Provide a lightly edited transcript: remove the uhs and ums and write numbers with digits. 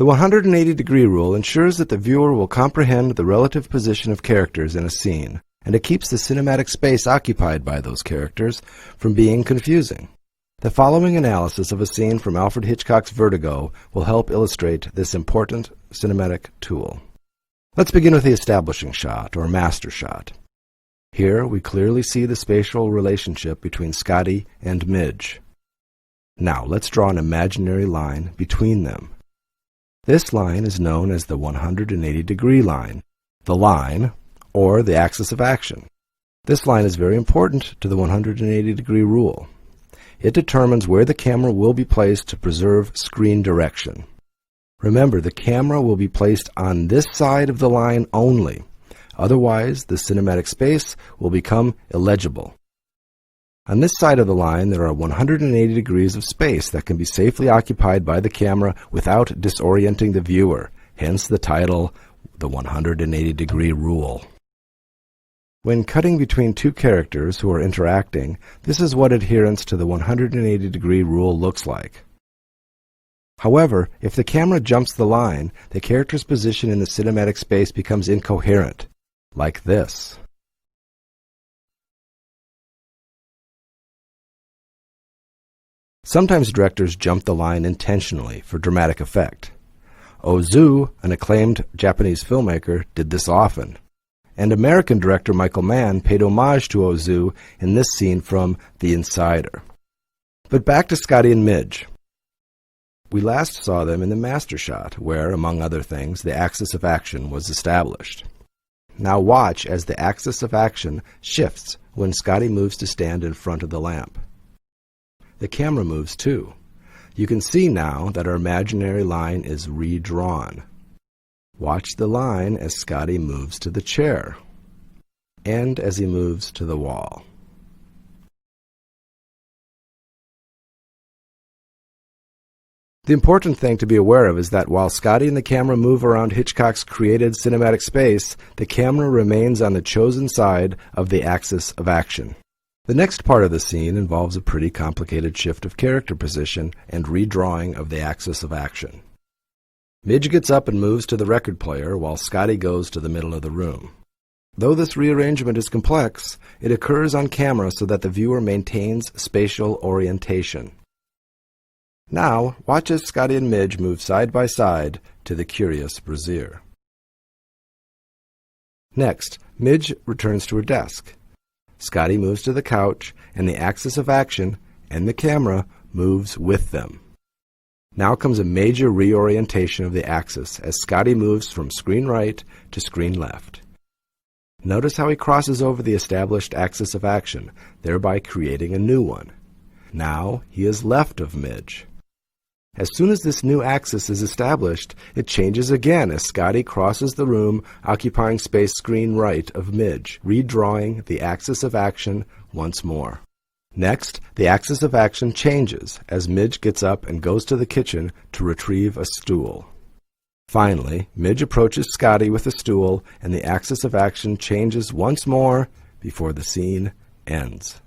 The 180-degree rule ensures that the viewer will comprehend the relative position of characters in a scene, and it keeps the cinematic space occupied by those characters from being confusing. The following analysis of a scene from Alfred Hitchcock's Vertigo will help illustrate this important cinematic tool. Let's begin with the establishing shot, or master shot. Here we clearly see the spatial relationship between Scotty and Midge. Now let's draw an imaginary line between them. This line is known as the 180-degree line, the line, or the axis of action. This line is very important to the 180-degree rule. It determines where the camera will be placed to preserve screen direction. Remember, the camera will be placed on this side of the line only. Otherwise, the cinematic space will become illegible. On this side of the line, there are 180 degrees of space that can be safely occupied by the camera without disorienting the viewer, hence the title, the 180-degree rule. When cutting between two characters who are interacting, this is what adherence to the 180-degree rule looks like. However, if the camera jumps the line, the character's position in the cinematic space becomes incoherent, like this. Sometimes directors jump the line intentionally for dramatic effect. Ozu, an acclaimed Japanese filmmaker, did this often. And American director Michael Mann paid homage to Ozu in this scene from The Insider. But back to Scotty and Midge. We last saw them in the master shot, where, among other things, the axis of action was established. Now watch as the axis of action shifts when Scotty moves to stand in front of the lamp. The camera moves too. You can see now that our imaginary line is redrawn. Watch the line as Scotty moves to the chair, and as he moves to the wall. The important thing to be aware of is that while Scotty and the camera move around Hitchcock's created cinematic space, the camera remains on the chosen side of the axis of action. The next part of the scene involves a pretty complicated shift of character position and redrawing of the axis of action. Midge gets up and moves to the record player while Scotty goes to the middle of the room. Though this rearrangement is complex, it occurs on camera so that the viewer maintains spatial orientation. Now, watch as Scotty and Midge move side by side to the curious brazier. Next, Midge returns to her desk. Scotty moves to the couch, and the axis of action and the camera moves with them. Now comes a major reorientation of the axis as Scotty moves from screen right to screen left. Notice how he crosses over the established axis of action, thereby creating a new one. Now he is left of Midge. As soon as this new axis is established, it changes again as Scotty crosses the room, occupying space screen right of Midge, redrawing the axis of action once more. Next, the axis of action changes as Midge gets up and goes to the kitchen to retrieve a stool. Finally, Midge approaches Scotty with a stool, and the axis of action changes once more before the scene ends.